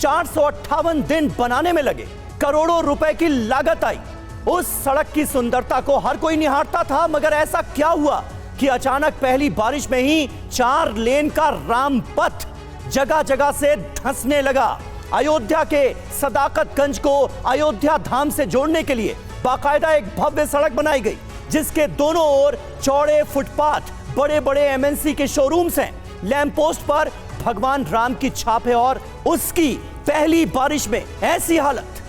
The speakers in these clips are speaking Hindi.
458 दिन बनाने में लगे, करोड़ों रुपए की लागत आई। उस सड़क की सुंदरता को हर कोई निहारता था, मगर ऐसा क्या हुआ कि अचानक पहली बारिश में ही 4 लेन का रामपथ जगह जगह से धंसने लगा। अयोध्या के सदाकतगंज को अयोध्या धाम से जोड़ने के लिए बाकायदा एक भव्य सड़क बनाई गई, जिसके दोनों ओर चौड़े फुटपाथ, बड़े बड़े एमएनसी के शोरूम्स हैं। लैंप पोस्ट पर भगवान राम की छाप है और उसकी पहली बारिश में ऐसी हालत।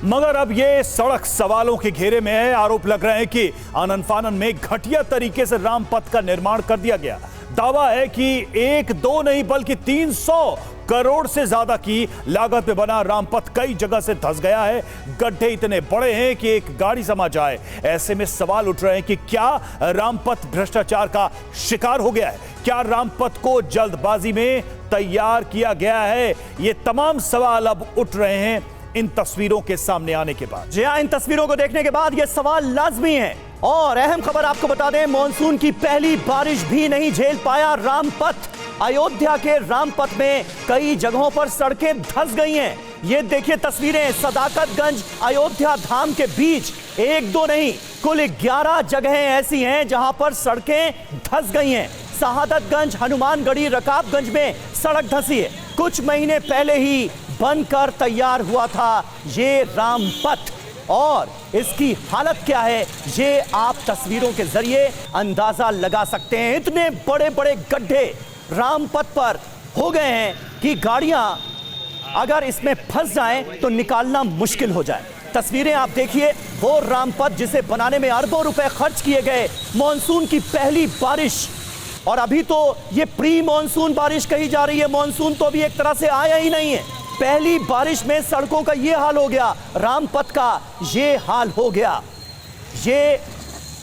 मगर अब ये सड़क सवालों के घेरे में है। आरोप लग रहे हैं कि आनन फानन में घटिया तरीके से रामपथ का निर्माण कर दिया गया। दावा है कि 1-2 नहीं बल्कि 300 करोड़ से ज्यादा की लागत में बना रामपथ कई जगह से धंस गया है। गड्ढे इतने बड़े हैं कि एक गाड़ी समा जाए। ऐसे में सवाल उठ रहे हैं कि क्या रामपथ भ्रष्टाचार का शिकार हो गया है? क्या रामपथ को जल्दबाजी में तैयार किया गया है? ये तमाम सवाल अब उठ रहे हैं इन तस्वीरों के सामने आने के बाद। जी हां, इन तस्वीरों को देखने के बाद यह सवाल लाजमी है। और अहम खबर आपको बता दें, मॉनसून की पहली बारिश भी नहीं झेल पाया रामपथ। अयोध्या के रामपथ में कई जगहों पर सड़कें धंस गई हैं। ये देखिए तस्वीरें, सदाकतगंज अयोध्या धाम के बीच 1-2 नहीं, कुल 11 जगहें ऐसी हैं जहां पर सड़कें धंस गई हैं। शहादतगंज, हनुमानगढ़ी, रकाबगंज में सड़क धंसी है। कुछ महीने पहले ही बनकर तैयार हुआ था ये रामपथ, और इसकी हालत क्या है ये आप तस्वीरों के जरिए अंदाजा लगा सकते हैं। इतने बड़े बड़े गड्ढे रामपथ पर हो गए हैं कि गाड़ियां अगर इसमें फंस जाएं तो निकालना मुश्किल हो जाए। तस्वीरें आप देखिए, वो रामपथ जिसे बनाने में अरबों रुपए खर्च किए गए, मॉनसून की पहली बारिश, और अभी तो ये प्री मॉनसून बारिश कही जा रही है, मॉनसून तो अभी एक तरह से आया ही नहीं है। पहली बारिश में सड़कों का ये हाल हो गया, रामपथ का ये हाल हो गया। ये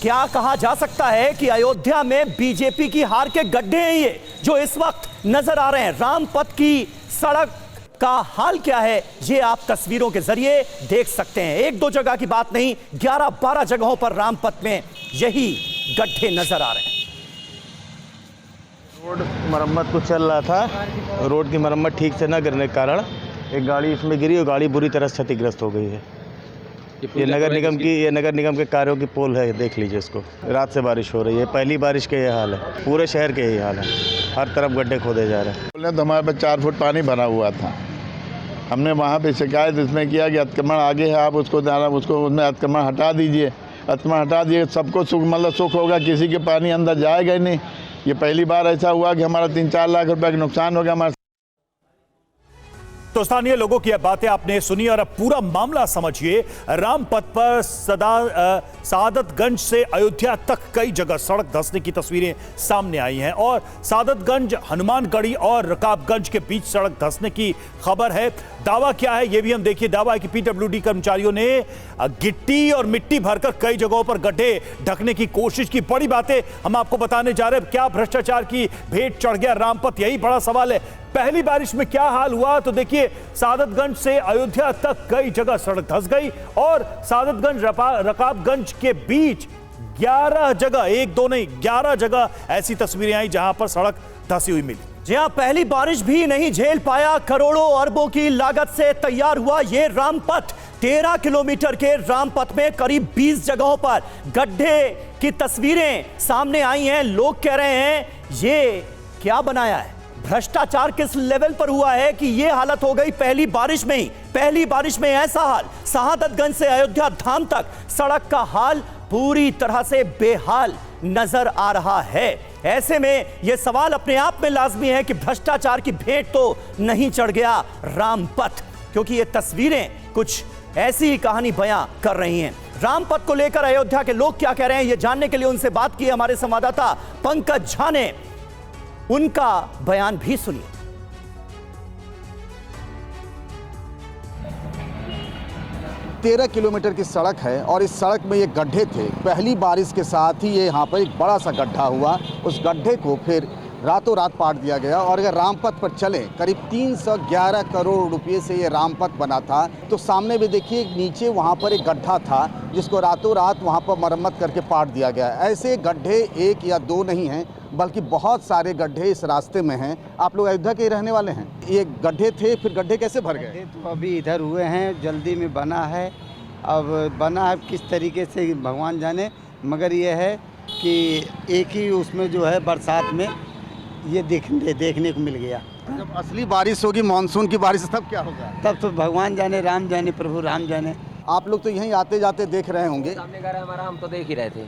क्या कहा जा सकता है कि अयोध्या में बीजेपी की हार के गड्ढे हैं ये जो इस वक्त नजर आ रहे हैं। रामपथ की सड़क का हाल क्या है ये आप तस्वीरों के जरिए देख सकते हैं। 1-2 जगह की बात नहीं, 11-12 जगहों पर रामपथ में यही गड्ढे नजर आ रहे हैं। रोड मरम्मत कुछ चल रहा था, रोड की मरम्मत ठीक से न करने के कारण एक गाड़ी इसमें गिरी और गाड़ी बुरी तरह क्षतिग्रस्त हो गई है। ये नगर निगम के कार्यों की पोल है, देख लीजिए इसको। रात से बारिश हो रही है, पहली बारिश के ये हाल है, पूरे शहर के यही हाल है, हर तरफ गड्ढे खोदे जा रहे हैं। बोले तो हमारे पास 4 फुट पानी भरा हुआ था। हमने वहाँ पे शिकायत इसमें किया कि अतिक्रमण आगे है, आप उसको उसमें अतिक्रमण हटा दीजिए। अतिक्रमण हटा दिए, सबको सुख होगा, किसी के पानी अंदर जाएगा ही नहीं। ये पहली बार ऐसा हुआ कि हमारा 3-4 लाख रुपए का नुकसान हो गया हमारा। तो स्थानीय लोगों की बातें आपने सुनी और अब पूरा मामला समझिए। रामपथ पर शहादतगंज से अयोध्या तक कई जगह सड़क धंसने की तस्वीरें सामने आई हैं और शहादतगंज, हनुमानगढ़ी और रकाबगंज के बीच सड़क धंसने की खबर है। दावा क्या है ये भी हम देखिए। दावा है कि पीडब्ल्यूडी कर्मचारियों ने गिट्टी और मिट्टी भरकर कई जगहों पर गड्ढे ढकने की कोशिश की। बड़ी बातें हम आपको बताने जा रहे हैं। क्या भ्रष्टाचार की भेंट चढ़ गया रामपथ, यही बड़ा सवाल है। पहली बारिश में क्या हाल हुआ तो देखिए, शहादतगंज से अयोध्या तक कई जगह सड़क धंस गई और शहादतगंज रकाबगंज के बीच 11 जगह, 1-2 नहीं 11 जगह ऐसी तस्वीरें आई जहां पर सड़क धंसी हुई मिली। जी हां, पहली बारिश भी नहीं झेल पाया, करोड़ों अरबों की लागत से तैयार हुआ ये रामपथ। 13 किलोमीटर के रामपथ में करीब 20 जगहों पर गड्ढे की तस्वीरें सामने आई हैं। लोग कह रहे हैं ये क्या बनाया है, भ्रष्टाचार किस लेवल पर हुआ है कि यह हालत हो गई पहली बारिश में ही। पहली बारिश में ऐसा हाल, शहादतगंज से अयोध्या धाम तक सड़क का हाल पूरी तरह से बेहाल नजर आ रहा है। ऐसे में यह सवाल अपने आप में लाजमी है कि भ्रष्टाचार की भेंट तो नहीं चढ़ गया रामपथ, क्योंकि ये तस्वीरें कुछ ऐसी ही कहानी बयां कर रही हैं। रामपथ को लेकर अयोध्या के लोग क्या कह रहे हैं ये जानने के लिए उनसे बात की हमारे संवाददाता पंकज झा ने। उनका बयान भी सुनिए। 13 किलोमीटर की सड़क है और इस सड़क में ये गड्ढे थे। पहली बारिश के साथ ही ये यहाँ पर एक बड़ा सा गड्ढा हुआ। उस गड्ढे को फिर रातों रात पाट दिया गया। और अगर रामपथ पर चलें, करीब 311 करोड़ रुपए से ये रामपथ बना था। तो सामने भी देखिए नीचे वहाँ पर एक गड्ढा था जिसको रातों रात वहाँ पर मरम्मत करके पाट दिया गया। ऐसे गड्ढे एक या दो नहीं हैं, बल्कि बहुत सारे गड्ढे इस रास्ते में हैं। आप लोग अयोध्या के ही रहने वाले हैं? ये गड्ढे थे, फिर गड्ढे कैसे भर गए? तो अभी इधर हुए हैं, जल्दी में बना है। अब बना है किस तरीके से भगवान जाने, मगर ये है कि एक ही उसमें जो है बरसात में ये देखने को मिल गया। जब असली बारिश होगी, मानसून की बारिश, तब क्या होगा? तब तो भगवान जाने, राम जाने, प्रभु राम जाने। आप लोग तो यहीं आते जाते देख रहे होंगे। सामने घर है हमारा, हम तो देख ही रहे थे।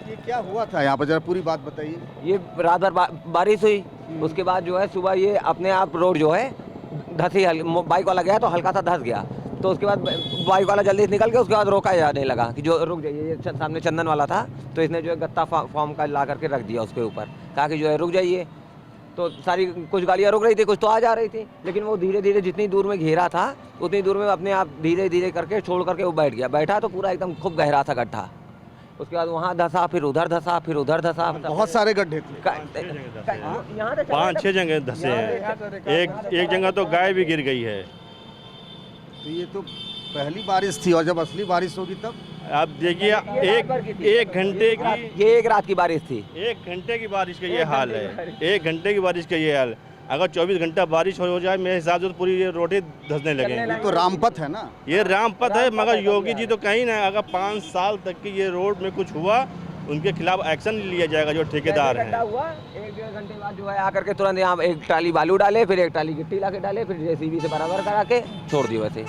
ये क्या हुआ था यहाँ पर, जरा पूरी बात बताइए। ये रात भर बारिश हुई, उसके बाद जो है सुबह ये अपने आप रोड जो है धसी, बाइक वाला गया तो हल्का सा धस गया। तो उसके बाद बाइक वाला जल्दी से निकल के उसके बाद रोका जाने लगा कि जो रुक जाइए। ये सामने चंदन वाला था, तो इसने जो है गत्ता फॉर्म का ला करके रख दिया उसके ऊपर, कहा कि जो है रुक जाइए। तो सारी कुछ गाड़ियाँ रुक रही थी, कुछ तो आ जा रही थी, लेकिन वो धीरे धीरे जितनी दूर में घेरा था उतनी दूर में अपने आप धीरे धीरे करके छोड़ करके वो बैठ गया। बैठा तो पूरा एकदम खूब गहरा था गड्ढा। उसके बाद वहाँ धंसा, फिर उधर धंसा, फिर उधर धंसा। बहुत सारे गड्ढे थे। यहाँ 5-6 जगह धंसे हैं। एक जगह तो गाय भी गिर गई है। तो ये तो पहली बारिश थी, और जब असली बारिश होगी तब? आप देखिए, एक घंटे की, ये एक रात की बारिश थी। 1 घंटे की बारिश का ये हाल है। 1 घंटे की बारिश का ये हाल। अगर 24 घंटा बारिश हो जाए, मेरे हिसाब से तो पूरी ये रोडें धंसने लगेंगी। तो रामपथ है ना? ये रामपथ है, मगर योगी जी तो कहीं ना, अगर 5 साल तक की ये रोड में कुछ हुआ, उनके खिलाफ एक्शन लिया जाएगा जो ठेकेदार हैं। हुआ 1-1.5 घंटे बाद जो है आकर के तुरंत यहाँ एक ट्राली बालू डाले, फिर एक ट्राली गिट्टी ला के डाले, फिर जेसीबी से बराबर करा के छोड़ दिए वैसे।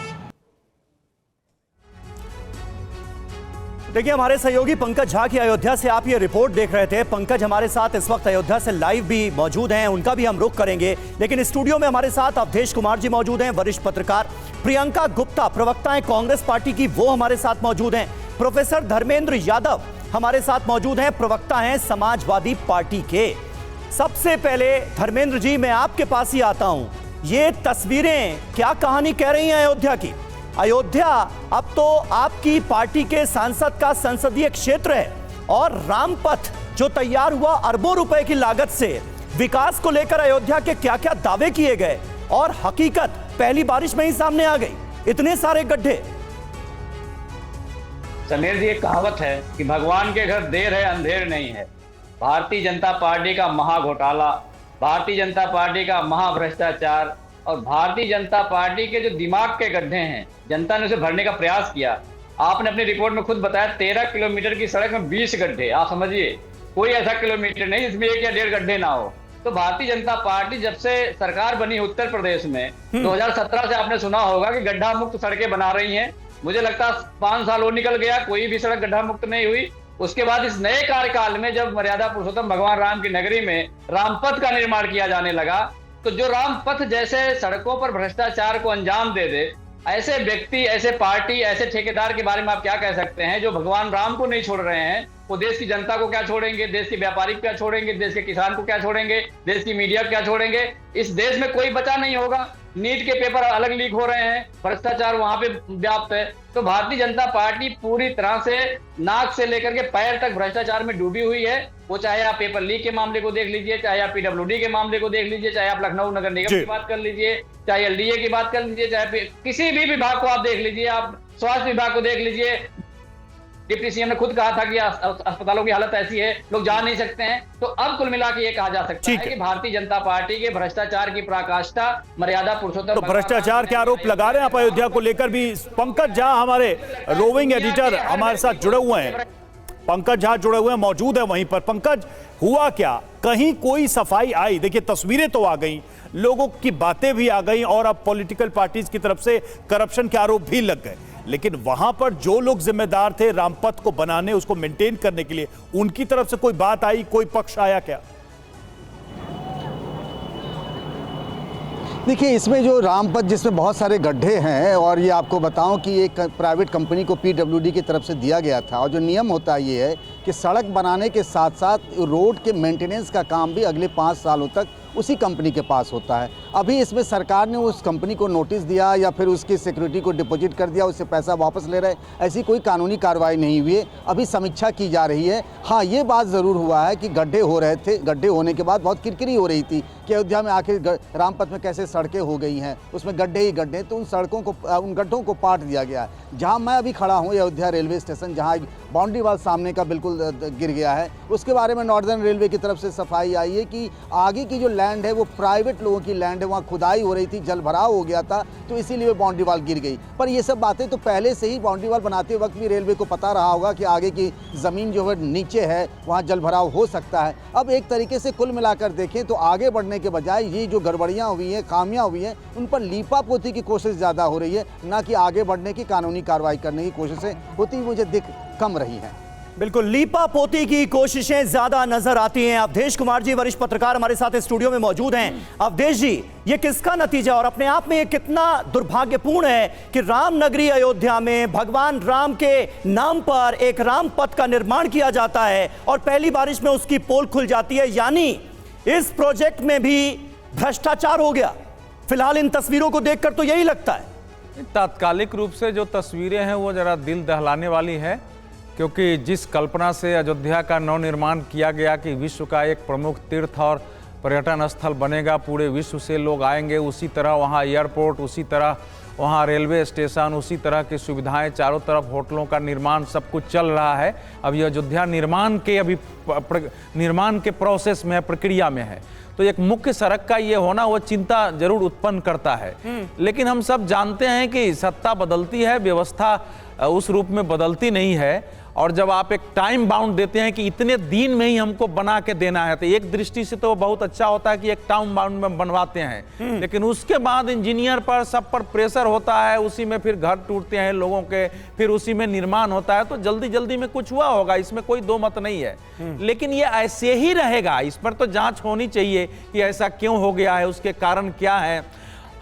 देखिए, हमारे सहयोगी पंकज झा की अयोध्या से आप ये रिपोर्ट देख रहे थे। पंकज हमारे साथ इस वक्त अयोध्या से लाइव भी मौजूद हैं, उनका भी हम रुख करेंगे। लेकिन स्टूडियो में हमारे साथ अवधेश कुमार जी मौजूद हैं, वरिष्ठ पत्रकार। प्रियंका गुप्ता, प्रवक्ता हैं कांग्रेस पार्टी की, वो हमारे साथ मौजूद हैं। प्रोफेसर धर्मेंद्र यादव हमारे साथ मौजूद हैं, प्रवक्ता हैं समाजवादी पार्टी के। सबसे पहले धर्मेंद्र जी, मैं आपके पास ही आता हूं। ये तस्वीरें क्या कहानी कह रही हैं अयोध्या की? अयोध्या अब तो आपकी पार्टी के सांसद का संसदीय क्षेत्र है, और रामपथ जो तैयार हुआ अरबों रुपए की लागत से, विकास को लेकर अयोध्या के क्या क्या दावे किए गए, और हकीकत पहली बारिश में ही सामने आ गई। इतने सारे गड्ढे। समीर जी, एक कहावत है कि भगवान के घर देर है अंधेर नहीं है। भारतीय जनता पार्टी का महाघोटाला, भारतीय जनता पार्टी का महाभ्रष्टाचार और भारतीय जनता पार्टी के जो दिमाग के गड्ढे हैं, जनता ने उसे भरने का प्रयास किया। आपने अपनी रिपोर्ट में खुद बताया 13 किलोमीटर की सड़क में 20 गड्ढे। आप समझिए, कोई ऐसा किलोमीटर नहीं जिसमें 1 या 1.5 गड्ढे ना हो। तो भारतीय जनता पार्टी जब से सरकार बनी उत्तर प्रदेश में 2017 से, आपने सुना होगा कि गड्ढा मुक्त सड़कें बना रही हैं। मुझे लगता है 5 साल और निकल गया, कोई भी सड़क गड्ढा मुक्त नहीं हुई। उसके बाद इस नए कार्यकाल में जब मर्यादा पुरुषोत्तम भगवान राम की नगरी में रामपथ का निर्माण किया जाने लगा, तो जो रामपथ जैसे सड़कों पर भ्रष्टाचार को अंजाम दे दे, ऐसे व्यक्ति, ऐसे पार्टी, ऐसे ठेकेदार के बारे में आप क्या कह सकते हैं जो भगवान राम को नहीं छोड़ रहे हैं? वो देश की जनता को क्या छोड़ेंगे, देश के व्यापारी को क्या छोड़ेंगे, देश के किसान को क्या छोड़ेंगे, देश की मीडिया को क्या छोड़ेंगे? इस देश में कोई बचा नहीं होगा। नीट के पेपर अलग लीक हो रहे हैं, भ्रष्टाचार वहां पे व्याप्त है। तो भारतीय जनता पार्टी पूरी तरह से नाक से लेकर के पैर तक भ्रष्टाचार में डूबी हुई है। वो चाहे आप पेपर लीक के मामले को देख लीजिए, चाहे आप पीडब्ल्यूडी के मामले को देख लीजिए, चाहे आप लखनऊ नगर निगम की बात कर लीजिए, चाहे एलडीए की बात कर लीजिए, चाहे किसी भी विभाग को आप देख लीजिए, आप स्वास्थ्य विभाग को देख लीजिए। डिप्टी सीएम ने खुद कहा था कि अस्पतालों की हालत ऐसी है, लोग जा नहीं सकते हैं। तो अब कुल मिला के ये कहा जा सकता है कि भारतीय जनता पार्टी के भ्रष्टाचार की पराकाष्ठा मर्यादा पुरुषोत्तम। तो भ्रष्टाचार के आरोप लगा रहे हैं आप अयोध्या को लेकर भी। पंकज झा हमारे रोविंग एडिटर हमारे साथ जुड़े हुए हैं, पंकज झा जुड़े हुए हैं, मौजूद है वहीं पर। पंकज, हुआ क्या? कहीं कोई सफाई आई? देखिए, तस्वीरें तो आ गई, लोगों की बातें भी आ गई, और अब पॉलिटिकल पार्टीज की तरफ से करप्शन के आरोप भी लग गए। लेकिन वहां पर जो लोग जिम्मेदार थे रामपथ को बनाने, उसको मेंटेन करने के लिए, उनकी तरफ से कोई बात आई, कोई पक्ष आया क्या? देखिए, इसमें जो रामपथ जिसमें बहुत सारे गड्ढे हैं, और ये आपको बताऊं कि एक प्राइवेट कंपनी को पीडब्ल्यूडी की तरफ से दिया गया था, और जो नियम होता है ये है कि सड़क बनाने के साथ साथ रोड के मेंटेनेंस का काम भी अगले 5 सालों तक उसी कंपनी के पास होता है। अभी इसमें सरकार ने उस कंपनी को नोटिस दिया या फिर उसकी सिक्योरिटी को डिपॉजिट कर दिया, उससे पैसा वापस ले रहे, ऐसी कोई कानूनी कार्रवाई नहीं हुई है। अभी समीक्षा की जा रही है। हाँ, ये बात ज़रूर हुआ है कि गड्ढे हो रहे थे, गड्ढे होने के बाद बहुत किरकिरी हो रही थी कि अयोध्या में आखिर रामपथ में कैसे सड़कें हो गई हैं, उसमें गड्ढे ही गड्ढे, तो उन सड़कों को, उन गड्ढों को पाट दिया गया है। जहाँ मैं अभी खड़ा हूँ अयोध्या रेलवे स्टेशन, जहाँ बाउंड्री वाल सामने का बिल्कुल गिर गया है, उसके बारे में नॉर्दर्न रेलवे की तरफ से सफाई आई है कि आगे की जो लैंड है वो प्राइवेट लोगों की लैंड है, वहाँ खुदाई हो रही थी, जल भराव हो गया था, तो इसीलिए बाउंड्री वाल गिर गई। पर ये सब बातें तो पहले से ही बाउंड्री वाल बनाते वक्त भी रेलवे को पता रहा होगा कि आगे की ज़मीन जो है नीचे है, वहाँ जल भराव हो सकता है। अब एक तरीके से कुल मिलाकर देखें तो आगे बढ़ने के बजाय ये जो गड़बड़ियाँ हुई हैं, खामियाँ हुई हैं, उन पर लीपा पोती की कोशिश ज़्यादा हो रही है, ना कि आगे बढ़ने की कानूनी कार्रवाई करने की कोशिशें होती मुझे दिख कम रही हैं। बिल्कुल, लीपा पोती की कोशिशें ज्यादा नजर आती हैं। अवधेश कुमार जी, वरिष्ठ पत्रकार, हमारे साथ स्टूडियो में मौजूद हैं। अवधेश जी, ये किसका नतीजा और अपने आप में ये कितना दुर्भाग्यपूर्ण है कि रामनगरी अयोध्या में भगवान राम के नाम पर एक राम पथ का निर्माण किया जाता है और पहली बारिश में उसकी पोल खुल जाती है, यानी इस प्रोजेक्ट में भी भ्रष्टाचार हो गया। फिलहाल इन तस्वीरों को देखकर तो यही लगता है। तात्कालिक रूप से जो तस्वीरें हैं वो जरा दिल दहलाने वाली है, क्योंकि जिस कल्पना से अयोध्या का नवनिर्माण किया गया कि विश्व का एक प्रमुख तीर्थ और पर्यटन स्थल बनेगा, पूरे विश्व से लोग आएंगे, उसी तरह वहाँ एयरपोर्ट, उसी तरह वहाँ रेलवे स्टेशन, उसी तरह की सुविधाएं, चारों तरफ होटलों का निर्माण, सब कुछ चल रहा है। अभी अयोध्या निर्माण के प्रोसेस में है, प्रक्रिया में है। तो एक मुख्य सड़क का ये होना वो चिंता जरूर उत्पन्न करता है। लेकिन हम सब जानते हैं कि सत्ता बदलती है, व्यवस्था उस रूप में बदलती नहीं है। और जब आप एक टाइम बाउंड देते हैं कि इतने दिन में ही हमको बना के देना है, तो एक दृष्टि से तो बहुत अच्छा होता है कि एक टाइम बाउंड में बनवाते हैं, लेकिन उसके बाद इंजीनियर पर, सब पर प्रेशर होता है, उसी में फिर घर टूटते हैं लोगों के, फिर उसी में निर्माण होता है। तो जल्दी जल्दी में कुछ हुआ होगा, इसमें कोई दो मत नहीं है। लेकिन ये ऐसे ही रहेगा, इस पर तो जांच होनी चाहिए कि ऐसा क्यों हो गया है, उसके कारण क्या है।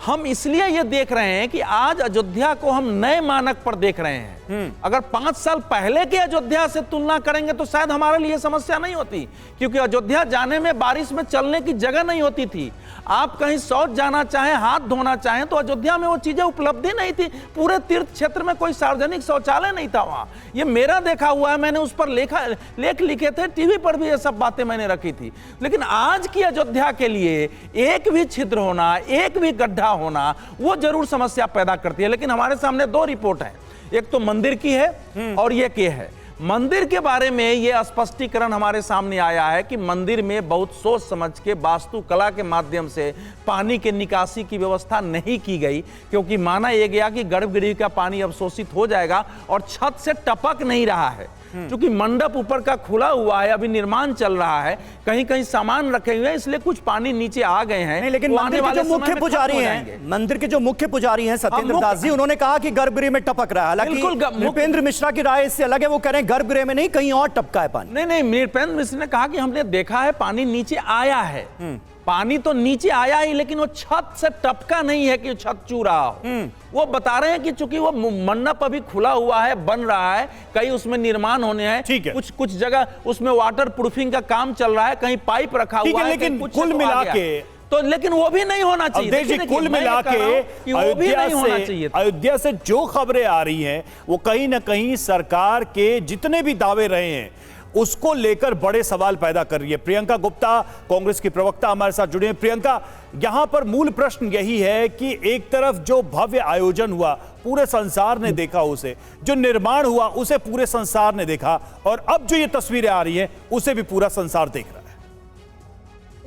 हम इसलिए ये देख रहे हैं कि आज अयोध्या को हम नए मानक पर देख रहे हैं। अगर 5 साल पहले के अयोध्या से तुलना करेंगे तो शायद हमारे लिए समस्या नहीं होती, क्योंकि अयोध्या जाने में बारिश में चलने की जगह नहीं होती थी। आप कहीं शौच जाना चाहें, हाथ धोना चाहें, तो अयोध्या में वो चीजें उपलब्धि नहीं थी। पूरे तीर्थ क्षेत्र में कोई सार्वजनिक शौचालय नहीं था वहां। ये मेरा देखा हुआ है, मैंने उस पर लेख लिखे थे, टीवी पर भी ये सब बातें मैंने रखी थी। लेकिन आज की अयोध्या के लिए एक भी छिद्र होना, एक भी गड्ढा होना, वो जरूर समस्या पैदा करती है। लेकिन हमारे सामने 2 रिपोर्ट है, एक तो मंदिर की है और ये के है। मंदिर के बारे में यह स्पष्टीकरण हमारे सामने आया है कि मंदिर में बहुत सोच समझ के वास्तुकला के माध्यम से पानी के निकासी की व्यवस्था नहीं की गई, क्योंकि माना यह गया कि गर्भगृह का पानी अवशोषित हो जाएगा और छत से टपक नहीं रहा है। क्योंकि मंडप ऊपर का खुला हुआ है, अभी निर्माण चल रहा है, कहीं कहीं सामान रखे हुए हैं, इसलिए कुछ पानी नीचे आ गए हैं। नहीं, लेकिन मंदिर के जो मुख्य पुजारी हैं सत्येंद्र दास जी, उन्होंने कहा कि गर्भगृह में टपक रहा है। हालांकि नृपेंद्र मिश्रा की राय इससे अलग है, वो कह रहे हैं गर्भगृह में नहीं, कहीं और टपका है पानी। नहीं, नृपेंद्र मिश्र ने कहा कि हमने देखा है पानी नीचे आया है, पानी तो नीचे आया ही, लेकिन वो छत से टपका नहीं है कि छत चू रहा हो। वो बता रहे हैं कि चूंकि वो मंडप अभी खुला हुआ है, बन रहा है, कहीं उसमें निर्माण होने हैं, कुछ जगह उसमें वाटर प्रूफिंग का काम चल रहा है, कहीं पाइप रखा हुआ है, लेकिन कुल मिला के तो, लेकिन वो भी नहीं होना चाहिए। कुल मिला के अयोध्या से जो खबरें आ रही हैं वो कहीं ना कहीं सरकार के जितने भी दावे रहे हैं उसको लेकर बड़े सवाल पैदा कर रही है। प्रियंका गुप्ता, कांग्रेस की प्रवक्ता, हमारे साथ जुड़े हैं। प्रियंका, यहां पर मूल प्रश्न यही है कि एक तरफ जो भव्य आयोजन हुआ पूरे संसार ने देखा, उसे जो निर्माण हुआ उसे पूरे संसार ने देखा, और अब जो ये तस्वीरें आ रही हैं उसे भी पूरा संसार देख रहा है।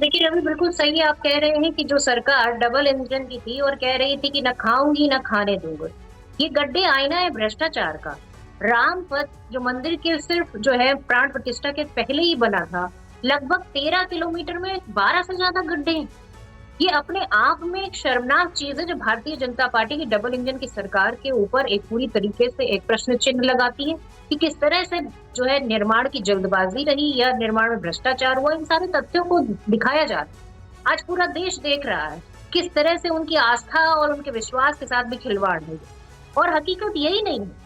देखिए रवि, बिल्कुल सही आप कह रहे हैं कि जो सरकार डबल इंजन की थी और कह रही थी कि न खाऊंगी न खाने दूंगी, ये गड्ढे आईना है भ्रष्टाचार का। राम पथ जो मंदिर के सिर्फ जो है प्राण प्रतिष्ठा के पहले ही बना था, लगभग 13 किलोमीटर में 12 से ज्यादा गड्ढे। ये अपने आप में एक शर्मनाक चीज है जो भारतीय जनता पार्टी की डबल इंजन की सरकार के ऊपर एक पूरी तरीके से एक प्रश्न चिन्ह लगाती है कि किस तरह से जो है निर्माण की जल्दबाजी रही या निर्माण में भ्रष्टाचार हुआ। इन सारे तथ्यों को दिखाया जा रहा है, आज पूरा देश देख रहा है किस तरह से उनकी आस्था और उनके विश्वास के साथ भी खिलवाड़ हुई। और हकीकत यही नहीं है,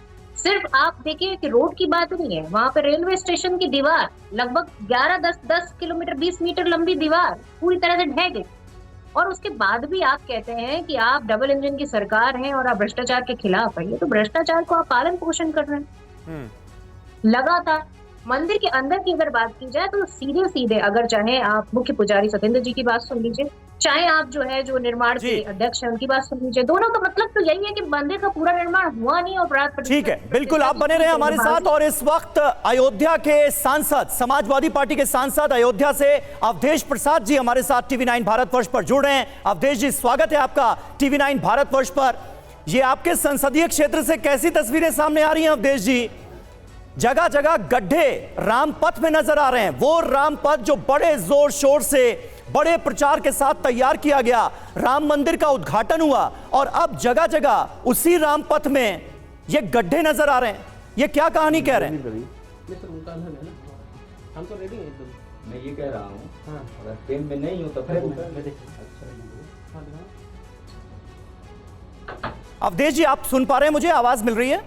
सिर्फ आप देखिए कि रोड की बात नहीं है, वहां पे रेलवे स्टेशन की दीवार लगभग 11-10 किलोमीटर 20 मीटर लंबी दीवार पूरी तरह से ढह गई। और उसके बाद भी आप कहते हैं कि आप डबल इंजन की सरकार हैं और आप भ्रष्टाचार के खिलाफ है। ये तो भ्रष्टाचार को आप पालन पोषण कर रहे हैं लगातार। मंदिर के अंदर की अगर बात की जाए तो सीधे सीधे, अगर चाहे आप मुख्य पुजारी सत्येंद्र जी की बात सुन लीजिए, चाहे आप जो है जो निर्माण के अध्यक्ष हैं उनकी बात सुन लीजिए, दोनों का मतलब तो यही है कि मंदिर का पूरा निर्माण हुआ नहीं और प्राप्त। ठीक है, बिल्कुल आप बने रहे हमारे साथ। और इस वक्त अयोध्या के सांसद, समाजवादी पार्टी के सांसद अयोध्या से अवधेश प्रसाद जी हमारे साथ टीवी 9 भारतवर्ष पर जुड़ रहे हैं। अवधेश जी, स्वागत है आपका टीवी 9 भारतवर्ष पर। ये आपके संसदीय क्षेत्र से कैसी तस्वीरें सामने आ रही हैं अवधेश जी? जगह जगह गड्ढे रामपथ में नजर आ रहे हैं, वो रामपथ जो बड़े जोर शोर से बड़े प्रचार के साथ तैयार किया गया, राम मंदिर का उद्घाटन हुआ और अब जगह जगह उसी रामपथ में ये गड्ढे नजर आ रहे हैं। ये क्या कहानी कह रहे हैं? हम तो रेडी हैं एकदम। मैं ये कह रहा हूँ, अगर ट्रेन में नहीं हूँ तो फिर अवधेश जी, आप सुन पा रहे हैं? मुझे आवाज मिल रही है?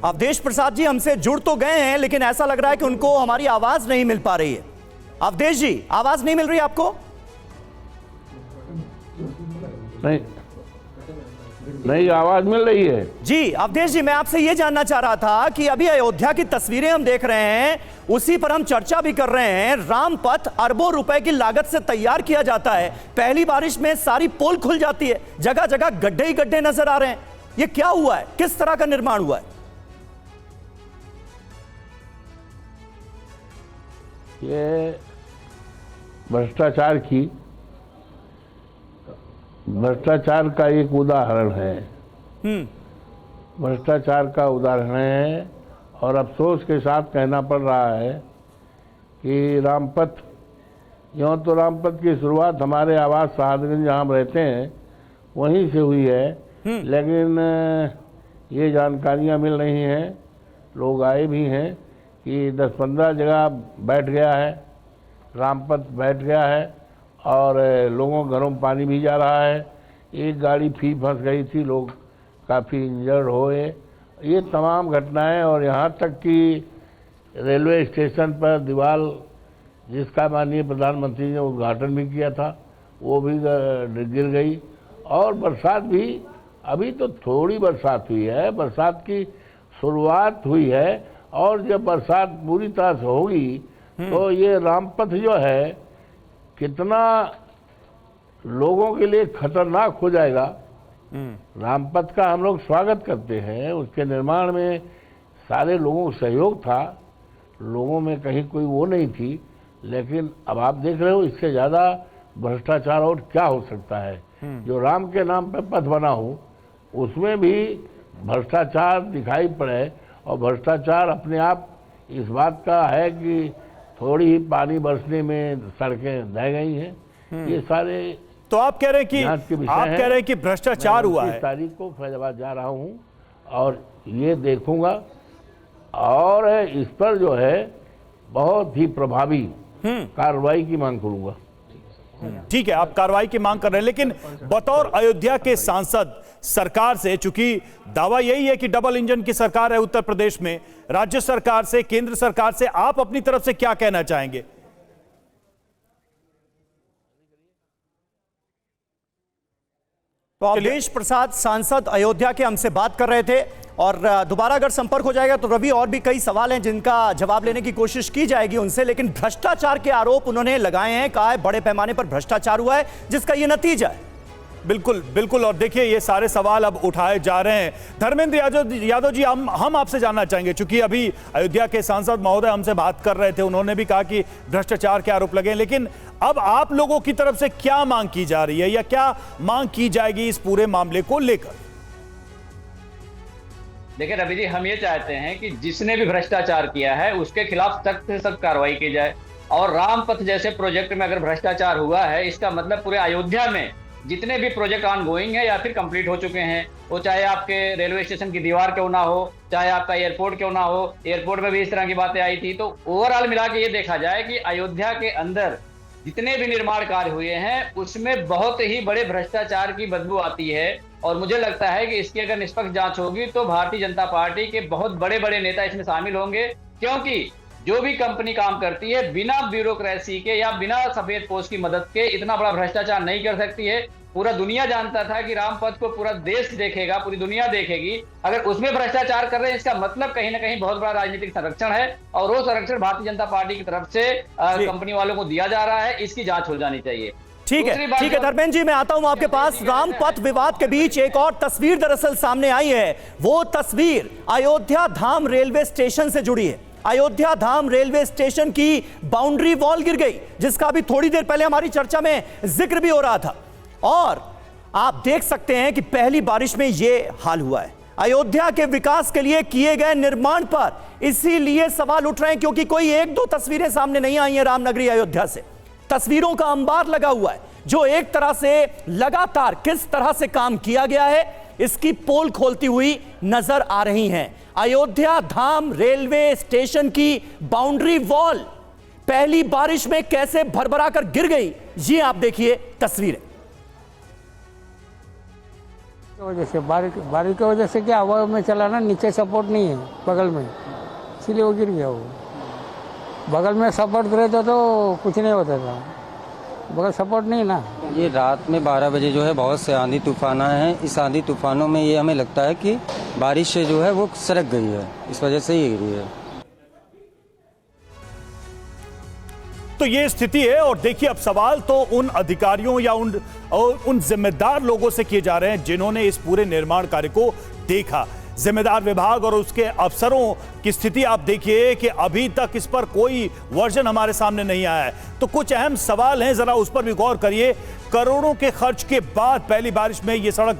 अवधेश प्रसाद जी हमसे जुड़ तो गए हैं, लेकिन ऐसा लग रहा है कि उनको हमारी आवाज नहीं मिल पा रही है। अवधेश जी, आवाज नहीं मिल रही आपको? नहीं, आवाज मिल रही है जी। अवधेश जी, मैं आपसे यह जानना चाह रहा था कि अभी अयोध्या की तस्वीरें हम देख रहे हैं, उसी पर हम चर्चा भी कर रहे हैं। रामपथ अरबों रुपए की लागत से तैयार किया जाता है, पहली बारिश में सारी पोल खुल जाती है, जगह जगह गड्ढे ही गड्ढे नजर आ रहे हैं। ये क्या हुआ है? किस तरह का निर्माण हुआ है? ये भ्रष्टाचार का एक उदाहरण है। भ्रष्टाचार का उदाहरण है और अफसोस के साथ कहना पड़ रहा है कि रामपथ, यूँ तो रामपथ की शुरुआत हमारे आवास शहादगंज जहाँ हम रहते हैं वहीं से हुई है, लेकिन ये जानकारियाँ मिल रही हैं, लोग आए भी हैं कि 10-15 जगह बैठ गया है, रामपथ बैठ गया है और लोगों के घरों में पानी भी जा रहा है। एक गाड़ी फंस गई थी, लोग काफ़ी इंजर्ड हुए। ये तमाम घटनाएं, और यहाँ तक कि रेलवे स्टेशन पर दीवार जिसका माननीय प्रधानमंत्री ने उद्घाटन भी किया था वो भी गिर गई। और बरसात भी, अभी तो थोड़ी बरसात हुई है, बरसात की शुरुआत हुई है और जब बरसात पूरी तरह से होगी तो ये रामपथ जो है कितना लोगों के लिए खतरनाक हो जाएगा। रामपथ का हम लोग स्वागत करते हैं, उसके निर्माण में सारे लोगों का सहयोग था, लोगों में कहीं कोई वो नहीं थी, लेकिन अब आप देख रहे हो इससे ज़्यादा भ्रष्टाचार और क्या हो सकता है। जो राम के नाम पर पथ बना हो उसमें भी भ्रष्टाचार दिखाई पड़े, और भ्रष्टाचार अपने आप इस बात का है कि थोड़ी ही पानी बरसने में सड़कें ढह गई हैं। ये सारे तो आप कह रहे हैं कि भ्रष्टाचार हुआ है। 30 तारीख को फैजाबाद जा रहा हूँ और ये देखूंगा और इस पर जो है बहुत ही प्रभावी कार्रवाई की मांग करूंगा। ठीक है, आप कार्रवाई की मांग कर रहे हैं, लेकिन बतौर अयोध्या के सांसद सरकार से, चूंकि दावा यही है कि डबल इंजन की सरकार है उत्तर प्रदेश में, राज्य सरकार से, केंद्र सरकार से आप अपनी तरफ से क्या कहना चाहेंगे? तो अवधेश प्रसाद सांसद अयोध्या के हमसे बात कर रहे थे, और दोबारा अगर संपर्क हो जाएगा तो रवि और भी कई सवाल हैं जिनका जवाब लेने की कोशिश की जाएगी उनसे, लेकिन भ्रष्टाचार के आरोप उन्होंने लगाए हैं, कहा है बड़े पैमाने पर भ्रष्टाचार हुआ है जिसका ये नतीजा है। बिल्कुल बिल्कुल, और देखिए ये सारे सवाल अब उठाए जा रहे हैं। धर्मेंद्र यादव जी, हम आपसे जानना चाहेंगे, चूंकि अभी अयोध्या के सांसद महोदय हमसे बात कर रहे थे, उन्होंने भी कहा कि भ्रष्टाचार के आरोप लगे, लेकिन अब आप लोगों की तरफ से क्या मांग की जा रही है या क्या मांग की जाएगी इस पूरे मामले को लेकर? देखिए रवि जी, हम ये चाहते हैं कि जिसने भी भ्रष्टाचार किया है उसके खिलाफ सख्त से सख्त कार्रवाई की जाए, और रामपथ जैसे प्रोजेक्ट में अगर भ्रष्टाचार हुआ है इसका मतलब पूरे अयोध्या में जितने भी प्रोजेक्ट ऑन गोइंग है या फिर कंप्लीट हो चुके हैं, वो चाहे आपके रेलवे स्टेशन की दीवार क्यों ना हो, चाहे आपका एयरपोर्ट क्यों ना हो, एयरपोर्ट में भी इस तरह की बातें आई थी। तो ओवरऑल मिला के ये देखा जाए कि अयोध्या के अंदर जितने भी निर्माण कार्य हुए हैं उसमें बहुत ही बड़े भ्रष्टाचार की बदबू आती है। और मुझे लगता है कि इसकी अगर निष्पक्ष जांच होगी तो भारतीय जनता पार्टी के बहुत बड़े बड़े नेता इसमें शामिल होंगे, क्योंकि जो भी कंपनी काम करती है बिना ब्यूरोक्रेसी के या बिना सफेद पोस्ट की मदद के इतना बड़ा भ्रष्टाचार नहीं कर सकती है। पूरा दुनिया जानता था कि रामपथ को पूरा देश देखेगा, पूरी दुनिया देखेगी। अगर उसमें भ्रष्टाचार कर रहे हैं इसका मतलब कहीं ना कहीं बहुत बड़ा राजनीतिक संरक्षण है, और वो संरक्षण भारतीय जनता पार्टी की तरफ से कंपनी वालों को दिया जा रहा है। इसकी जांच हो जानी चाहिए। ठीक है धर्मेंद्र जी, मैं आता हूं आपके पास। रामपथ विवाद के बीच एक और तस्वीर दरअसल सामने आई है। वो तस्वीर अयोध्या धाम रेलवे स्टेशन से जुड़ी है। अयोध्या धाम रेलवे स्टेशन की बाउंड्री वॉल गिर गई, जिसका अभी थोड़ी देर पहले हमारी चर्चा में जिक्र भी हो रहा था। और आप देख सकते हैं कि पहली बारिश में यह हाल हुआ है। अयोध्या के विकास के लिए किए गए निर्माण पर इसीलिए सवाल उठ रहे हैं क्योंकि कोई एक दो तस्वीरें सामने नहीं आई हैं रामनगरी अयोध्या से। तस्वीरों का अंबार लगा हुआ है जो एक तरह से लगातार किस तरह से काम किया गया है इसकी पोल खोलती हुई नजर आ रही हैं। अयोध्या धाम रेलवे स्टेशन की बाउंड्री वॉल पहली बारिश में कैसे भरभरा कर गिर गई, ये आप देखिए तस्वीरें। वजह से बारिश की वजह से क्या हवा में चला ना, नीचे सपोर्ट नहीं है बगल में, इसलिए वो गिर गया। वो बगल में सपोर्ट रहता तो कुछ नहीं होता था, बगल सपोर्ट नहीं ना। ये रात में 12 बजे जो है बहुत से आंधी तूफान आए हैं। इस आंधी तूफानों में ये हमें लगता है कि बारिश से जो है वो सरक गई है, इस वजह से ये गिरी है। तो ये स्थिति है। और देखिए, अब सवाल तो उन अधिकारियों या उन जिम्मेदार लोगों से किए जा रहे हैं जिन्होंने इस पूरे निर्माण कार्य को देखा। जिम्मेदार विभाग और उसके अफसरों की स्थिति आप देखिए कि अभी तक इस पर कोई वर्जन हमारे सामने नहीं आया है। तो कुछ अहम सवाल हैं, जरा उस पर भी गौर करिए। करोड़ों के खर्च के बाद पहली बारिश में ये सड़क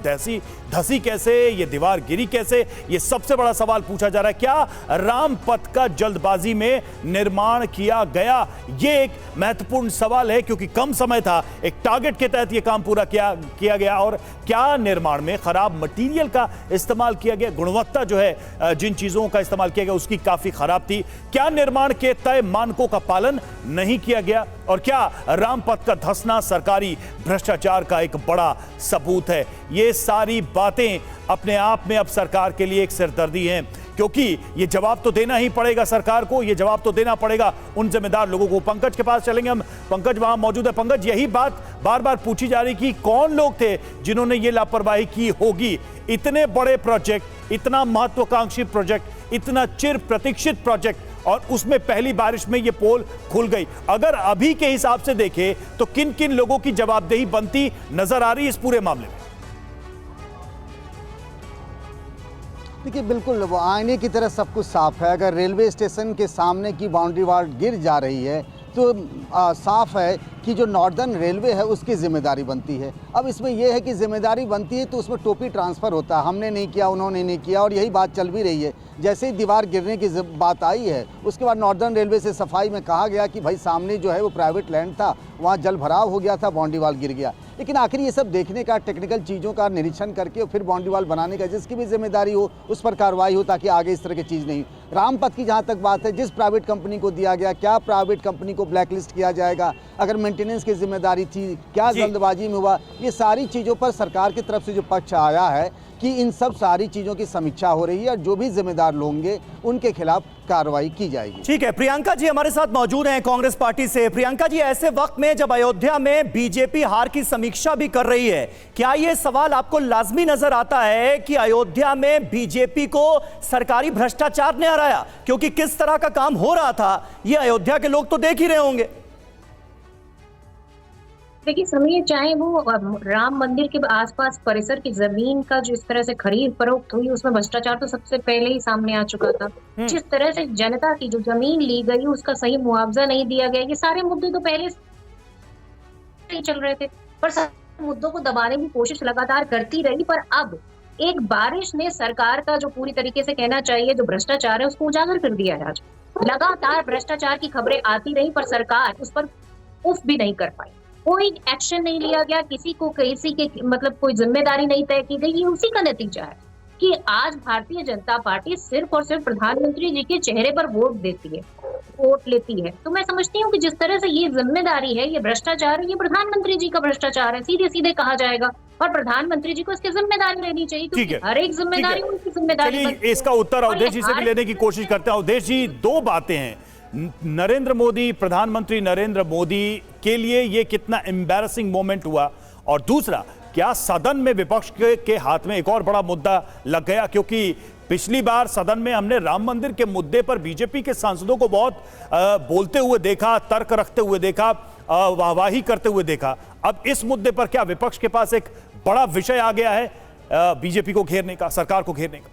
धसी कैसे, ये दीवार गिरी कैसे, ये सबसे बड़ा सवाल पूछा जा रहा है। क्या रामपथ का जल्दबाजी में निर्माण किया गया? ये एक महत्वपूर्ण सवाल है क्योंकि कम समय था, एक टारगेट के तहत ये काम पूरा किया गया। और क्या निर्माण में खराब मटेरियल का इस्तेमाल किया गया? गुणवत्ता जो है जिन चीजों का इस्तेमाल किया गया उसकी काफी खराब थी। क्या निर्माण के तय मानकों का पालन नहीं किया गया? और क्या रामपथ का धंसना सरकारी भ्रष्टाचार का एक बड़ा सबूत है? ये सारी बातें अपने आप में अब सरकार के लिए एक सिरदर्दी हैं, क्योंकि ये जवाब तो देना ही पड़ेगा सरकार को, ये जवाब तो देना पड़ेगा उन जिम्मेदार लोगों को। पंकज के पास चलेंगे हम। पंकज वहां मौजूद है। पंकज, यही बात बार बार पूछी जा रही कि कौन लोग थे जिन्होंने ये लापरवाही की होगी? इतने बड़े प्रोजेक्ट, इतना महत्वाकांक्षी प्रोजेक्ट, इतना चिर प्रतीक्षित प्रोजेक्ट, और उसमें पहली बारिश में ये पोल खुल गई। अगर अभी के हिसाब से देखें तो किन किन लोगों की जवाबदेही बनती नजर आ रही है इस पूरे मामले में? देखिए, बिल्कुल वो आईने की तरह सब कुछ साफ है। अगर रेलवे स्टेशन के सामने की बाउंड्री वॉल गिर जा रही है तो साफ है कि जो नॉर्दर्न रेलवे है उसकी जिम्मेदारी बनती है। अब इसमें यह है कि जिम्मेदारी बनती है तो उसमें टोपी ट्रांसफ़र होता है, हमने नहीं किया, उन्होंने नहीं किया, और यही बात चल भी रही है। जैसे ही दीवार गिरने की बात आई है उसके बाद नॉर्दर्न रेलवे से सफाई में कहा गया कि भाई सामने जो है वो प्राइवेट लैंड था, वहाँ जल भराव हो गया था, बाउंड्री वॉल गिर गया। लेकिन आखिर ये सब देखने का, टेक्निकल चीज़ों का निरीक्षण करके फिर बाउंड्री वॉल बनाने का जिसकी भी जिम्मेदारी हो उस पर कार्रवाई हो ताकि आगे इस तरह की चीज़ नहीं। रामपथ की जहाँ तक बात है, जिस प्राइवेट कंपनी को दिया गया, क्या प्राइवेट कंपनी को ब्लैकलिस्ट किया जाएगा? अगर मेंटेनेंस की जिम्मेदारी थी, क्या जल्दबाजी में हुआ? ये सारी चीज़ों पर सरकार की तरफ से जो पक्ष आया है कि इन सब सारी चीज़ों की समीक्षा हो रही है और जो भी जिम्मेदार लोग होंगे उनके खिलाफ कार्रवाई की जाएगी। ठीक है, प्रियंका जी हमारे साथ मौजूद हैं कांग्रेस पार्टी से। प्रियंका जी, ऐसे वक्त में जब अयोध्या में बीजेपी हार की समीक्षा भी कर रही है, क्या यह सवाल आपको लाजमी नजर आता है कि अयोध्या में बीजेपी को सरकारी भ्रष्टाचार ने हराया? क्योंकि किस तरह का काम हो रहा था ये अयोध्या के लोग तो देख ही रहे होंगे। देखिए समझिए, चाहे वो राम मंदिर के आसपास परिसर की जमीन का जिस तरह से खरीद फरोख्त हुई उसमें भ्रष्टाचार तो सबसे पहले ही सामने आ चुका था। जिस तरह से जनता की जो जमीन ली गई उसका सही मुआवजा नहीं दिया गया, ये सारे मुद्दे तो पहले ही चल रहे थे, पर मुद्दों को दबाने की कोशिश लगातार करती रही। पर अब एक बारिश ने सरकार का जो पूरी तरीके से कहना चाहिए जो भ्रष्टाचार है उसको उजागर कर दिया है। आज लगातार भ्रष्टाचार की खबरें आती रही पर सरकार उस पर उफ भी नहीं कर पाई, कोई एक्शन नहीं लिया गया, किसी के मतलब कोई जिम्मेदारी नहीं तय की गई। ये उसी का नतीजा है कि आज भारतीय जनता पार्टी सिर्फ और सिर्फ प्रधानमंत्री जी के चेहरे पर वोट देती है। वोट लेती है। तो मैं समझती हूँ कि जिस तरह से ये जिम्मेदारी है, ये भ्रष्टाचार है, ये प्रधानमंत्री जी का भ्रष्टाचार है, सीधे सीधे कहा जाएगा, और प्रधानमरी जी को इसकी जिम्मेदारी लेनी चाहिए, क्योंकि हर एक जिम्मेदारी उनकी जिम्मेदारी बनती है। इसका उत्तर अवधेश जी से भी लेने की कोशिश करते हैं। अवधेश जी, दो बातें हैं, नरेंद्र मोदी, प्रधानमंत्री नरेंद्र मोदी के लिए ये कितना एम्बैरसिंग मोमेंट हुआ, और दूसरा, क्या सदन में विपक्ष के हाथ में एक और बड़ा मुद्दा लग गया? क्योंकि पिछली बार सदन में हमने राम मंदिर के मुद्दे पर बीजेपी के सांसदों को बहुत बोलते हुए देखा, तर्क रखते हुए देखा, वाहवाही करते हुए देखा। अब इस मुद्दे पर क्या विपक्ष के पास एक बड़ा विषय आ गया है बीजेपी को घेरने का, सरकार को घेरने का?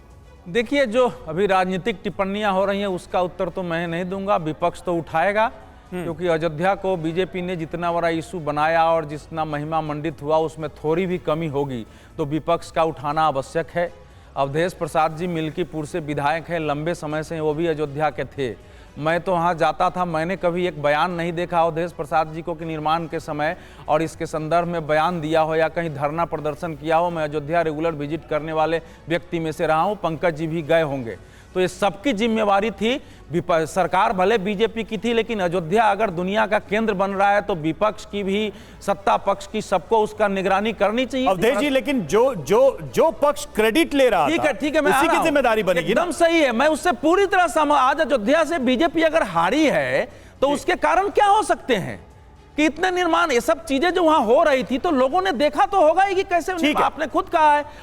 देखिए, जो अभी राजनीतिक टिप्पणियां हो रही हैं उसका उत्तर तो मैं नहीं दूंगा, विपक्ष तो उठाएगा, क्योंकि अयोध्या को बीजेपी ने जितना बड़ा इशू बनाया और जितना महिमा मंडित हुआ उसमें थोड़ी भी कमी होगी तो विपक्ष का उठाना आवश्यक है। अवधेश प्रसाद जी मिल्कीपुर से विधायक हैं, लंबे समय से वो भी अयोध्या के थे। मैं तो वहाँ जाता था, मैंने कभी एक बयान नहीं देखा अवधेश प्रसाद जी को कि निर्माण के समय और इसके संदर्भ में बयान दिया हो या कहीं धरना प्रदर्शन किया हो। मैं अयोध्या रेगुलर विजिट करने वाले व्यक्ति में से रहा हूँ, पंकज जी भी गए होंगे। तो ये सबकी जिम्मेवारी थी, सरकार भले बीजेपी की थी, लेकिन अयोध्या अगर दुनिया का केंद्र बन रहा है तो विपक्ष की भी, सत्ता पक्ष की, सबको उसका निगरानी करनी चाहिए। अवधेश जी, लेकिन जो पक्ष क्रेडिट ले रहा था, ठीक है, मैं उसी की जिम्मेदारी बनेगी। एकदम सही है, मैं उससे पूरी तरह सहमत। आज अयोध्या से बीजेपी अगर हारी है तो उसके कारण क्या हो सकते हैं कि इतने निर्माण, ये सब चीजें जो वहां हो रही थी तो लोगों ने देखा तो होगा ही कि कैसे, आपने खुद कहा है